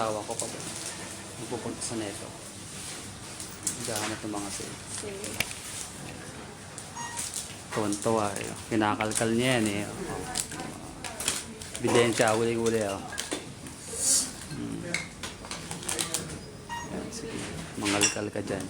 asawa ko pa ba? Magpupunta sa neto. Gahanap ng mga sale. Tuwan-tuwa eh. Kinakalkal niya yan eh. Bidensya, uli-uli oh. Yan, sige. Mangalkal ka dyan.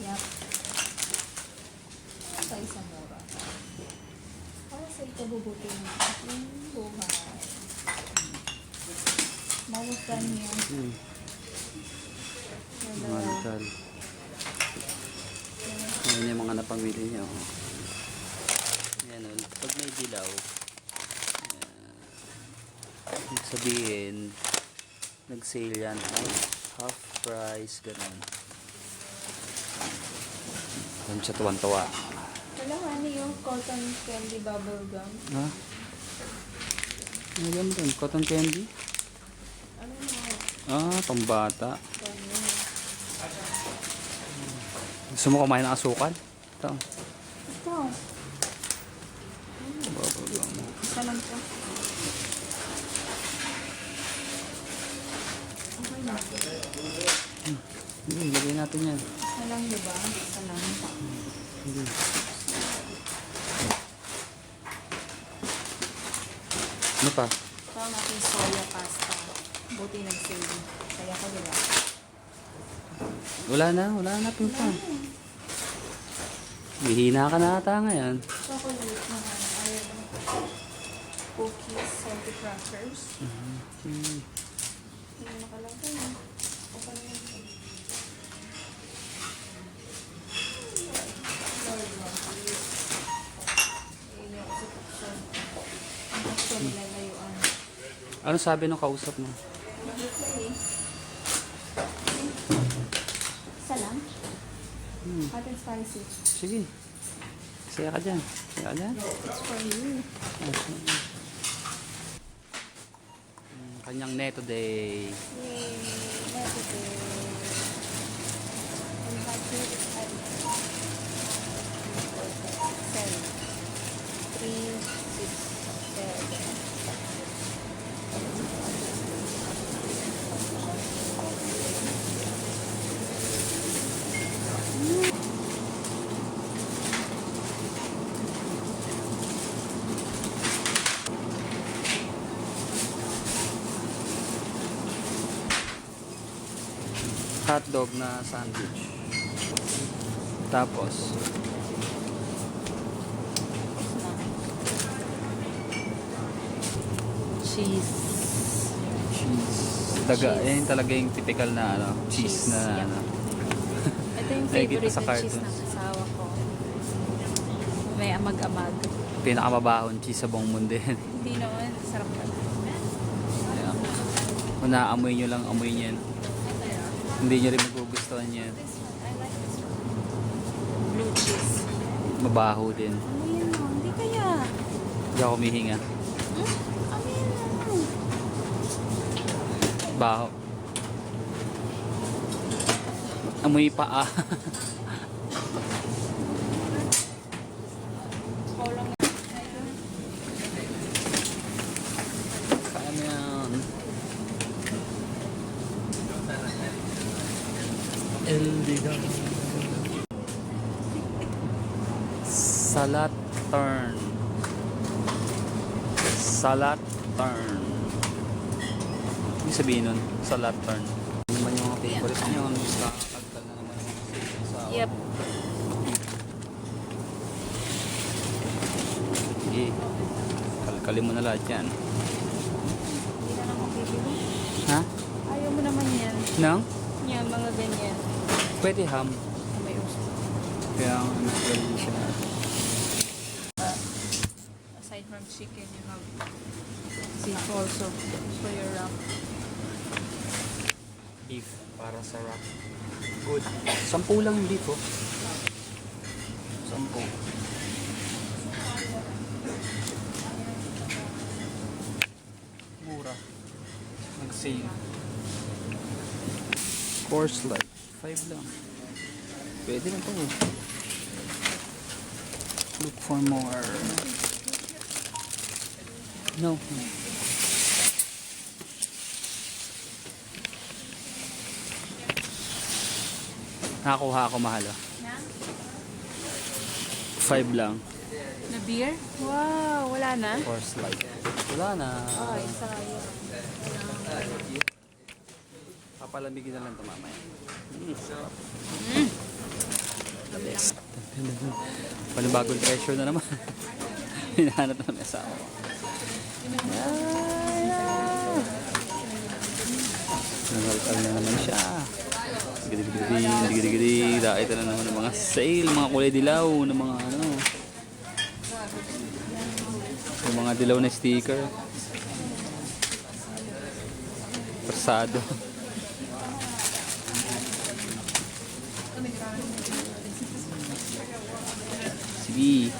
Yup. Sa isang mura. Para sa ikabubuti ng ating buhay. Mawusan niyo. Mangalkal. Ayan yung mga napamili niyo. Ayan o. Pag may dilaw, ibig sabihin, nag-sale yan. Half price, ganun. Doon siya tuwan-tuwa. Wala nga yung cotton candy bubble gum. Ha? Ano yan doon? Cotton candy? Ano na? Ah, pambata. Ganyan. Gusto mo kumain ng asukal? Ito. Ito. Isa lang po. Okay na. Hindi, lagay natin yan. Isa lang, diba? Isa lang. Hindi. Ano pa? Ito ang aking soya pasta. Buti nag-save. Kaya ko, diba? Wala na pinta. Hihina ka na ata ngayon. Chocolate na ayaw. Cookies, salty crackers. Hindi nakalagay. Okay na yun. Ano sabi ng kausap mo? Isa lang? Hot and spicy. Sige. Saya ka dyan. Saya ka dyan. It's for you. Kanyang neto day. Yay! Neto day. And budget at 7. 3, 6, 7. Hotdog na sandwich. Tapos Cheese. daga. Cheese. Yan talaga yung typical na ano, cheese na Yep. ano. Ito yung Nakikita favorite sa na cheese cartoons. ng asawa ko. May amag-amag. Pinakamabahon cheese sa buong mundo yan. Hindi naman. Sarap na. Ayan. Kung naamoy nyo lang, amoy nyo yan. Hindi nyo rin magugustuhan yan. This one. I like this one. Blue cheese. Mabaho din. Ano yan mo? Hindi kaya. Hindi ako humihinga. Ano yan mo? Baho. Amoy paa. Kulang Kaya yan. Eldigan. Salat turn. Salat turn. Ibig sabihin nun, salat turn. Ano naman yung mga favorite nyo? Kakagtal na naman sa Yep. Sige. Kalkalin mo na lahat yan. Hindi na lang ako bibili. Ha? Ayaw mo naman yan. Nang? Yan, mga ganyan. Pwede ham. May uso. Kaya ang naglalagay siya. Aside from chicken, you have beef also for your wrap. Beef para sa wrap. Good. 10 lang yung beef oh. 10. Mura. Nag-sale. Course light. 5 lang. Pwede na to. Look for more. No. Nakakuha ako mahal. Oh. 5 lang. Na beer? Wow, wala na? Course Light. Wala na. Ay, sayang. Papalamigin na lang ito mamaya. Sarap. The best. Panibagong treasure na naman. Hinahanap na may asawa ko. Nangalkal na naman siya. Gidi-gidi. Ito na naman ng mga sale, mga kulay dilaw, ng mga ano. Yung mga dilaw na sticker. Persado. Sige.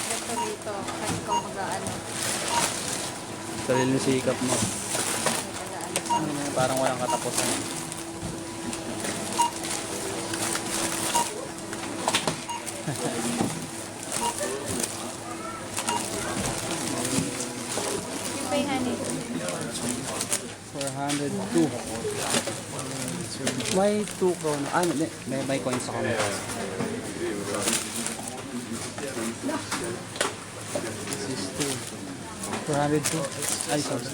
Ito rito, kasi ko mag-ano. Sarili ng sikap mo. Mag-ano. Parang walang katapusan. You pay, honey. 402. May 2 krono. Ah, may coins ako. This is 2. 402. Ay, sorry.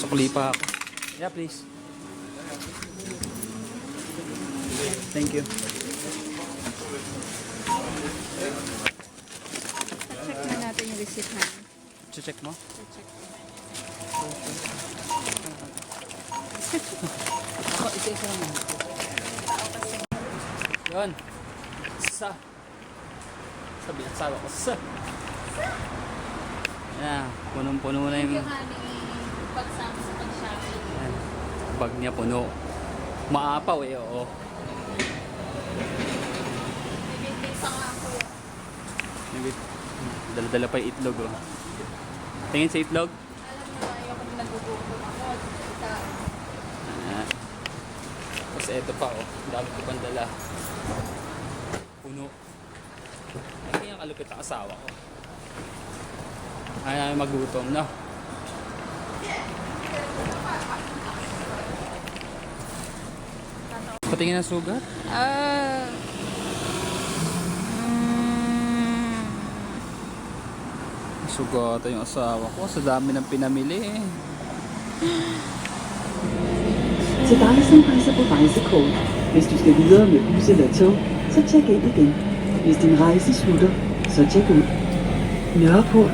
Sukli pa ako. Yeah, please. Thank you. Check na natin yung receipt, honey. Check mo? Check. Ako, isa-isa lang. Yun. Sabi ng asawa ko, Yan, punong-puno na yung Pagsama sa pag-shopping. yan, bag niya puno. Maapaw eh, oo. Bibigay pa nga ako. Dala-dala pa yung itlog, oh. Tingin sa itlog? Alam mo, ayoko na nagugutom ako. Ikaw. Ah. Tapos eto pa, oh. Dami ko pang dala. Puno. Ay, kaya kalupit ang asawa ko. Ay, namin magutom, no? Patingin ng sugat? Sugatan yung asawa ko sa dami ng pinamili eh. Tilbage rejse på rejsekort. Hvis du skal videre med bus eller tog, så tjek ind igen. Hvis din rejse slutter, så tjek ud. Nørreport